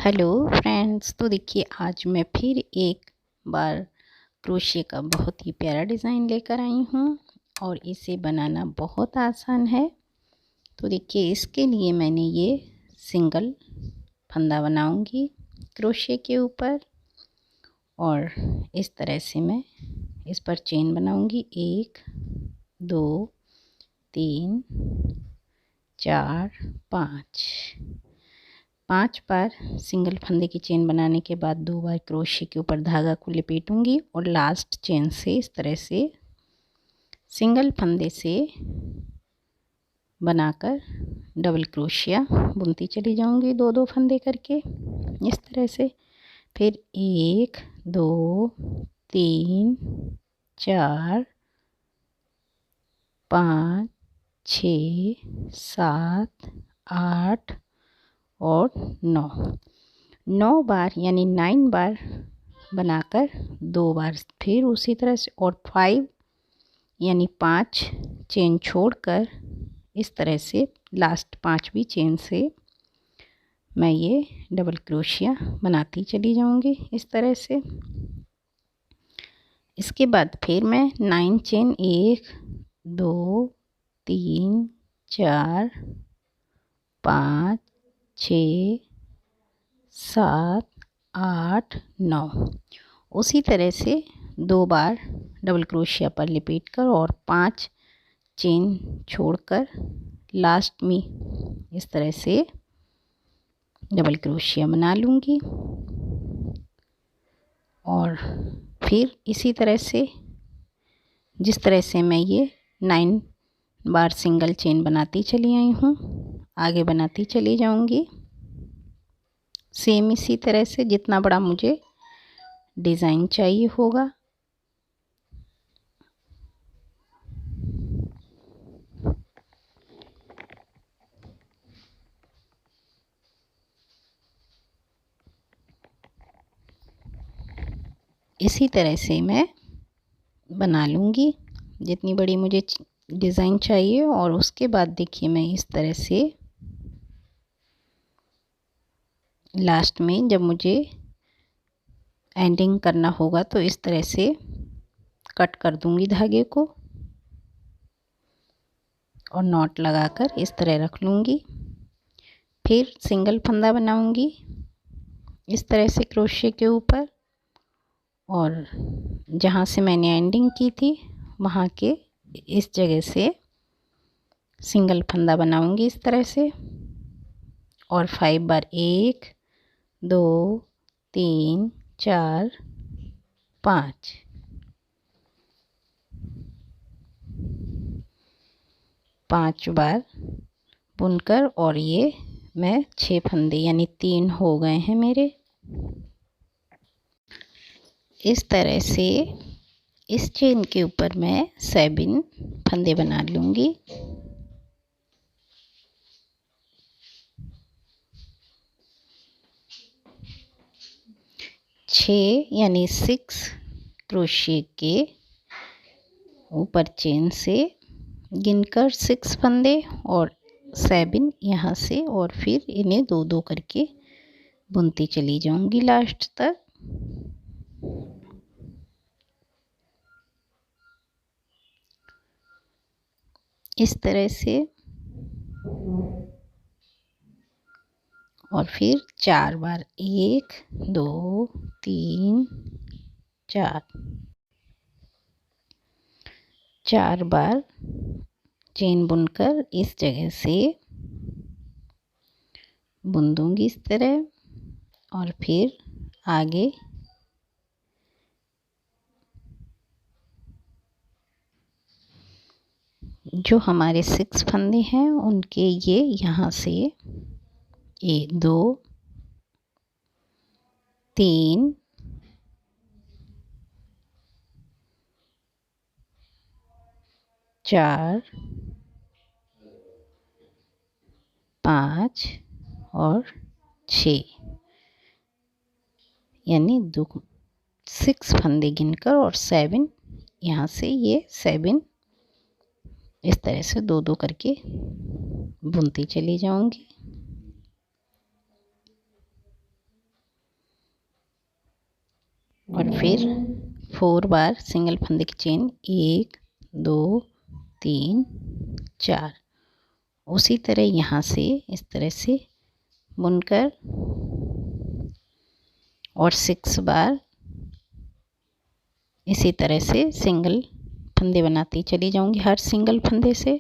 Hello friends, तो देखिए आज मैं फिर एक बार क्रोशिया का बहुत ही प्यारा डिज़ाइन लेकर आई हूँ और इसे बनाना बहुत आसान है। तो देखिए इसके लिए मैंने ये सिंगल फंदा बनाऊंगी क्रोशिया के ऊपर और इस तरह से मैं इस पर चेन बनाऊंगी। 1 2 3 4 5 बार सिंगल फंदे की चेन बनाने के बाद 2 बार क्रोशिया के ऊपर धागा को लपेटूंगी और लास्ट चेन से इस तरह से सिंगल फंदे से बनाकर डबल क्रोशिया बुनती चली जाऊंगी, 2 फंदे करके इस तरह से। फिर 1 2 3 4 5 6 7 8 और 9 बार यानी 9 बार बनाकर 2 बार फिर उसी तरह से और 5 यानी 5 चेन छोड़कर इस तरह से लास्ट 5वीं चेन से मैं ये डबल क्रोशिया बनाती चली जाऊंगी इस तरह से। इसके बाद फिर मैं 9 चेन 1 2 3 4 5 6 7 8 9 उसी तरह से 2 बार डबल क्रोशिया पर लपेट कर और 5 चेन छोड़कर लास्ट में इस तरह से डबल क्रोशिया बना लूँगी और फिर इसी तरह से जिस तरह से मैं ये 9 बार सिंगल चेन बनाती चली आई हूँ आगे बनाती चली जाऊँगी। सेम इसी तरह से जितना बड़ा मुझे डिज़ाइन चाहिए होगा। इसी तरह से मैं बना लूँगी जितनी बड़ी मुझे डिज़ाइन चाहिए। और उसके बाद देखिए मैं इस तरह से लास्ट में जब मुझे एंडिंग करना होगा तो इस तरह से कट कर दूँगी धागे को और नॉट लगाकर इस तरह रख लूँगी। फिर सिंगल फंदा बनाऊँगी इस तरह से क्रोशिया के ऊपर और जहाँ से मैंने एंडिंग की थी वहाँ के इस जगह से सिंगल फंदा बनाऊँगी इस तरह से और 5 बार 1 2 3 4 5 बार बुनकर और ये मैं 6 फंदे यानी 3 हो गए हैं मेरे। इस तरह से इस चेन के ऊपर मैं 7 फंदे बना लूँगी। छः यानी 6 क्रोशिया के ऊपर चेन से गिनकर 6 फंदे और 7 यहाँ से और फिर इन्हें 2 करके बुनती चली जाऊंगी लास्ट तक। इस तरह से और फिर 4 बार 1 2 3 4 बार चेन बुनकर इस जगह से बुन दूंगी इस तरह और फिर आगे जो हमारे 6 फंदे हैं उनके ये यहाँ से 1 2 3 4 5 और 6 यानी 6 फंदे गिनकर और 7 यहाँ से ये 7 इस तरह से 2 करके बुनती चली जाऊंगी। फिर 4 बार सिंगल फंदे की चेन, 1 2 3 4। उसी तरह यहाँ से इस तरह से बुनकर और 6 बार इसी तरह से सिंगल फंदे बनाती चली जाऊंगी हर सिंगल फंदे से।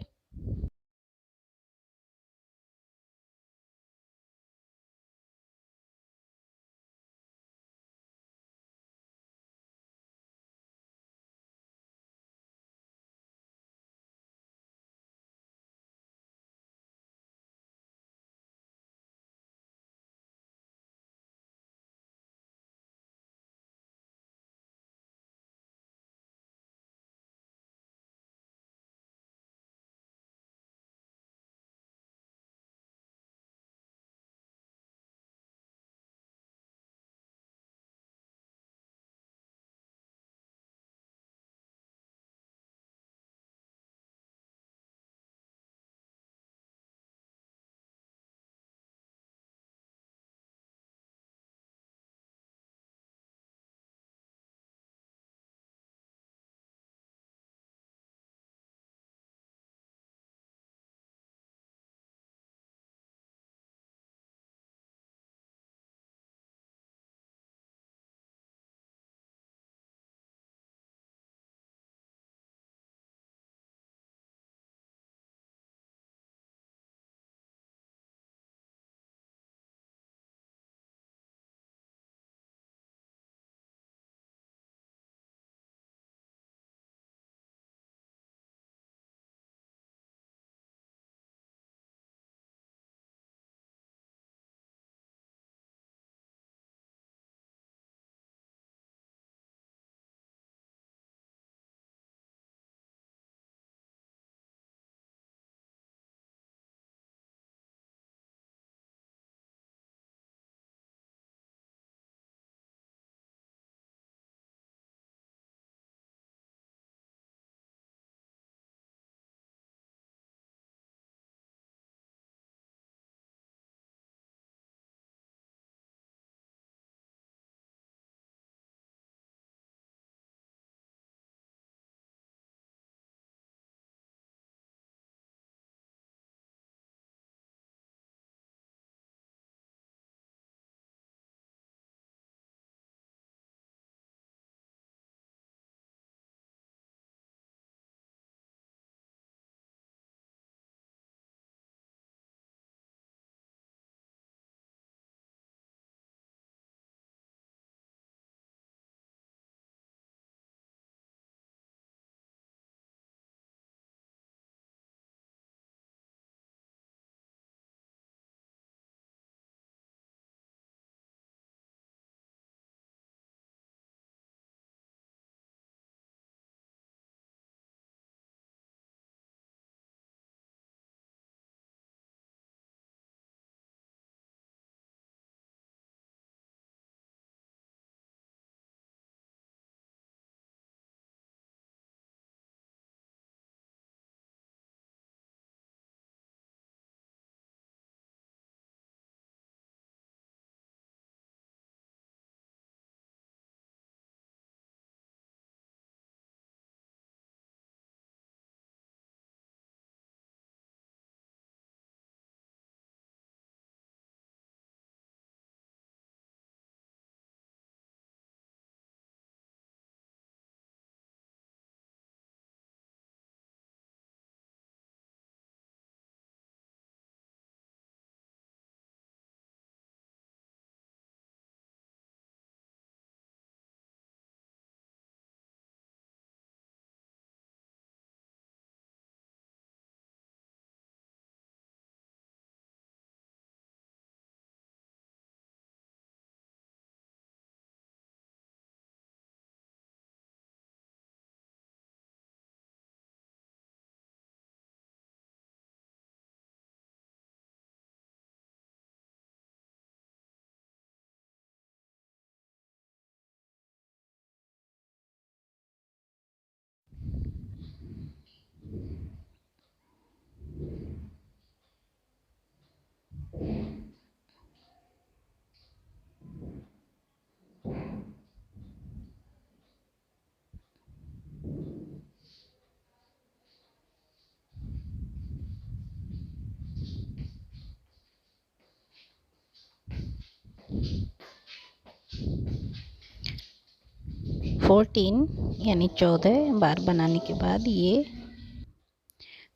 14 यानी 14 बार बनाने के बाद ये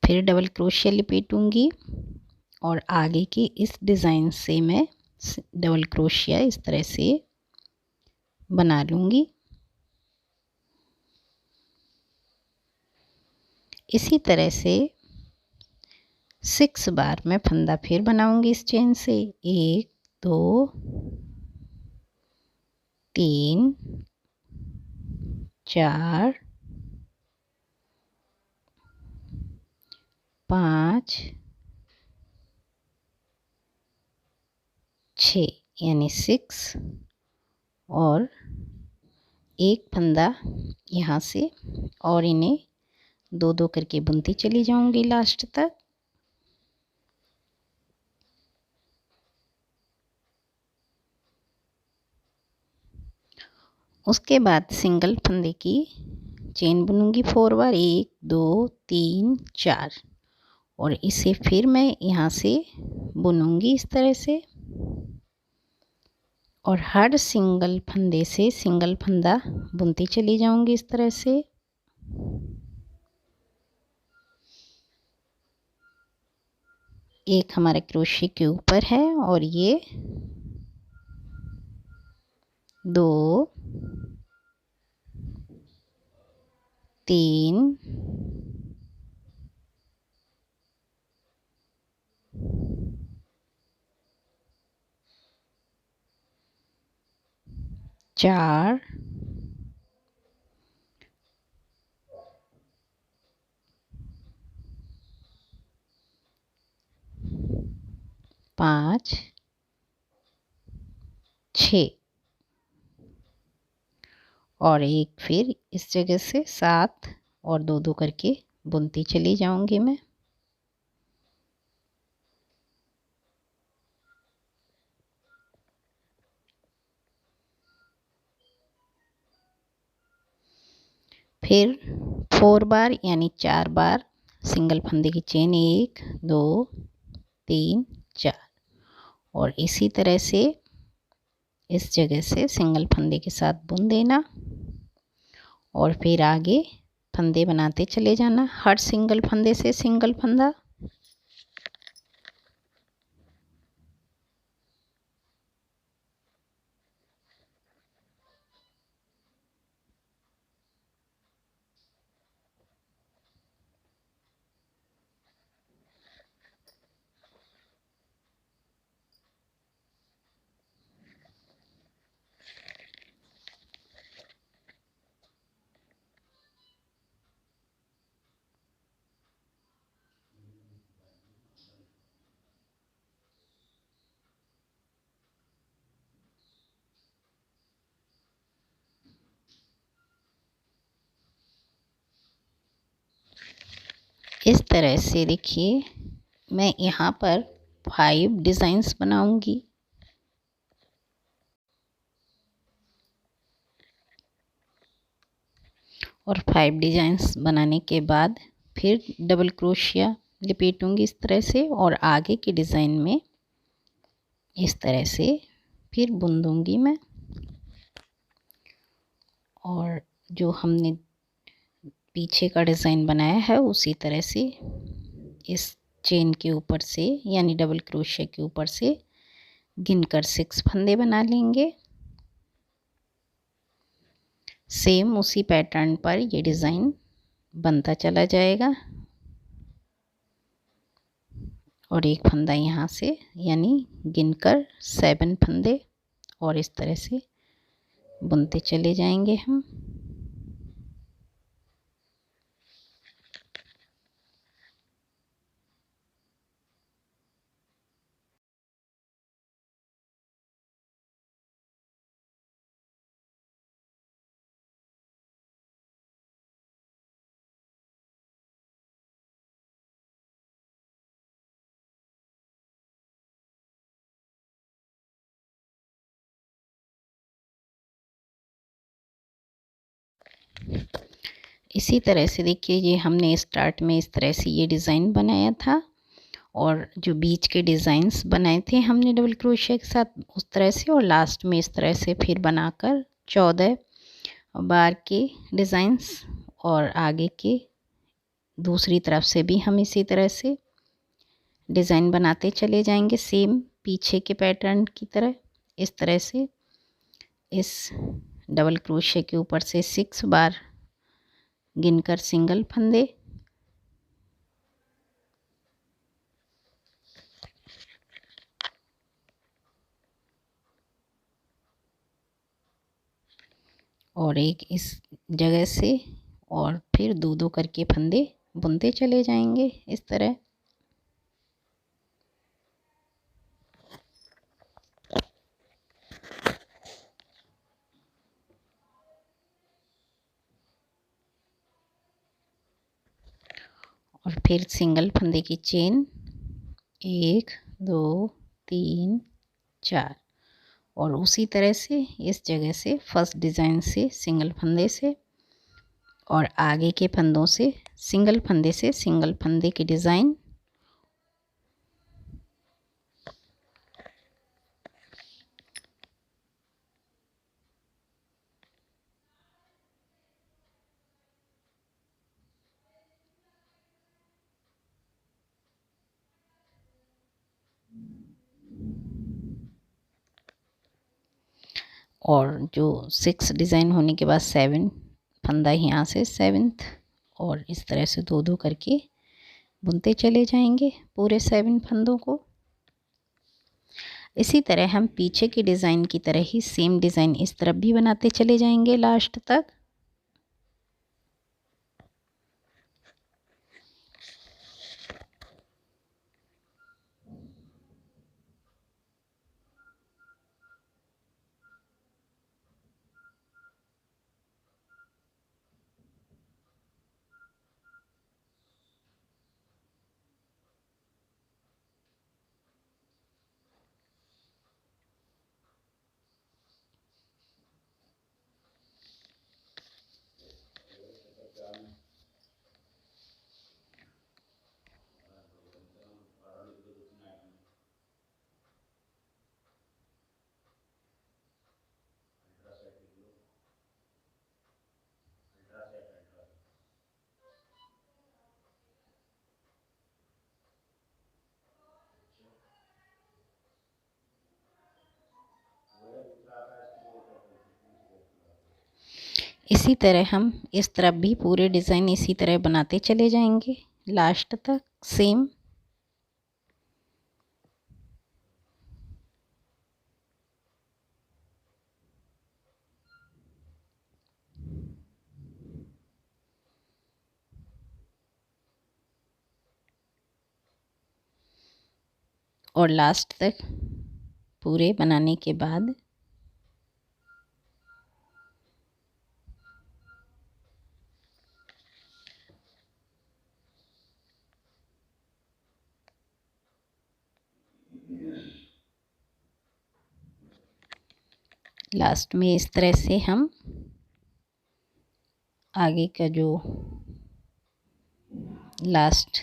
फिर डबल क्रोशिया लपेटूंगी और आगे की इस डिज़ाइन से मैं डबल क्रोशिया इस तरह से बना लूँगी। इसी तरह से 6 बार मैं फंदा फिर बनाऊंगी इस चेन से। 1 2 3 4 5 6 यानी 6 और एक फंदा यहाँ से और इन्हें दो दो करके बुनती चली जाऊंगी लास्ट तक। उसके बाद सिंगल फंदे की चेन बुनूंगी 4 बार। 1 2 3 4 और इसे फिर मैं यहाँ से बुनूंगी इस तरह से और हर सिंगल फंदे से सिंगल फंदा बुनती चली जाऊंगी इस तरह से। एक हमारे क्रोशे के ऊपर है और ये 2 3 4 5 6 और एक फिर इस जगह से 7 और दो दो करके बुनती चली जाऊंगी मैं। फिर 4 बार यानी 4 बार सिंगल फंदे की चेन 1 2 3 4 और इसी तरह से इस जगह से सिंगल फंदे के साथ बुन देना और फिर आगे फंदे बनाते चले जाना हर सिंगल फंदे से सिंगल फंदा। इस तरह से देखिए मैं यहाँ पर 5 डिज़ाइंस बनाऊंगी। और 5 डिज़ाइंस बनाने के बाद फिर डबल क्रोशिया लपेटूंगी इस तरह से और आगे की डिज़ाइन में इस तरह से फिर बुन दूंगी मैं। और जो हमने पीछे का डिज़ाइन बनाया है उसी तरह से इस चेन के ऊपर से यानी डबल क्रोशिया के ऊपर से गिनकर 6 फंदे बना लेंगे। सेम उसी पैटर्न पर ये डिज़ाइन बनता चला जाएगा और एक फंदा यहाँ से यानी गिनकर 7 फंदे और इस तरह से बुनते चले जाएंगे हम। इसी तरह से देखिए ये हमने स्टार्ट में इस तरह से ये डिज़ाइन बनाया था और जो बीच के डिज़ाइंस बनाए थे हमने डबल क्रोशिया के साथ उस तरह से, और लास्ट में इस तरह से फिर बनाकर 14 बार के डिज़ाइंस, और आगे के दूसरी तरफ से भी हम इसी तरह से डिज़ाइन बनाते चले जाएंगे, सेम पीछे के पैटर्न की तरह। इस तरह से इस डबल क्रोशिया के ऊपर से 6 बार गिनकर सिंगल फंदे, और एक इस जगह से, और फिर दो दो करके फंदे बुनते चले जाएंगे इस तरह। और फिर सिंगल फंदे की चेन 1 2 3 4, और उसी तरह से इस जगह से फर्स्ट डिज़ाइन से सिंगल फंदे से, और आगे के फंदों से सिंगल फंदे से सिंगल फंदे की डिज़ाइन, और जो 6 डिज़ाइन होने के बाद 7 फंदा यहाँ से 7th, और इस तरह से दो दो करके बुनते चले जाएंगे पूरे 7 फंदों को। इसी तरह हम पीछे की डिज़ाइन की तरह ही सेम डिज़ाइन इस तरफ भी बनाते चले जाएंगे लास्ट तक। इसी तरह हम इस तरफ भी पूरे डिज़ाइन इसी तरह बनाते चले जाएंगे लास्ट तक सेम। और लास्ट तक पूरे बनाने के बाद लास्ट में इस तरह से हम आगे का जो लास्ट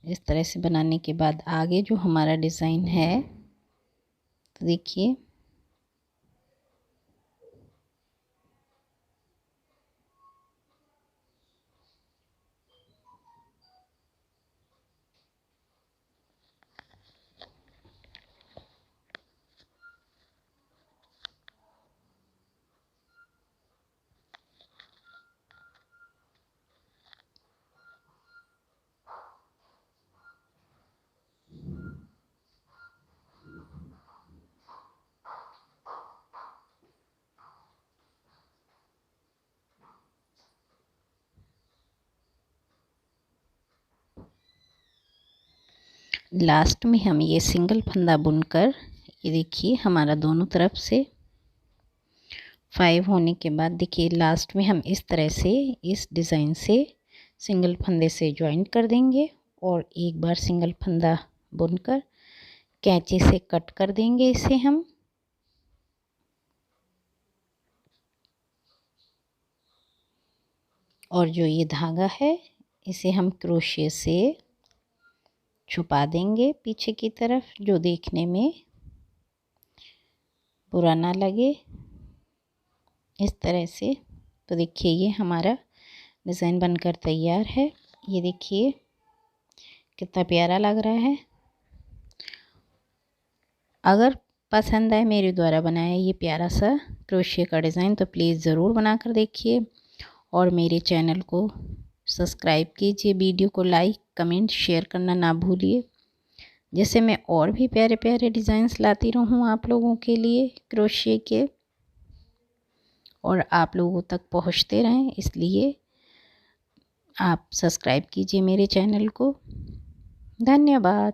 इस तरह से बनाने के बाद आगे जो हमारा डिज़ाइन है, तो देखिए लास्ट में हम ये सिंगल फंदा बुनकर, ये देखिए हमारा दोनों तरफ से 5 होने के बाद देखिए लास्ट में हम इस तरह से इस डिज़ाइन से सिंगल फंदे से ज्वाइन कर देंगे, और एक बार सिंगल फंदा बुनकर कैंची से कट कर देंगे इसे हम। और जो ये धागा है इसे हम क्रोशिया से छुपा देंगे पीछे की तरफ, जो देखने में बुरा ना लगे, इस तरह से। तो देखिए ये हमारा डिज़ाइन बनकर तैयार है। ये देखिए कितना प्यारा लग रहा है। अगर पसंद आए मेरे द्वारा बनाया ये प्यारा सा क्रोशिया का डिज़ाइन तो प्लीज़ ज़रूर बना कर देखिए और मेरे चैनल को सब्सक्राइब कीजिए। वीडियो को लाइक कमेंट शेयर करना ना भूलिए, जैसे मैं और भी प्यारे प्यारे डिज़ाइंस लाती रहूँ आप लोगों के लिए क्रोशिया के, और आप लोगों तक पहुँचते रहें। इसलिए आप सब्सक्राइब कीजिए मेरे चैनल को। धन्यवाद।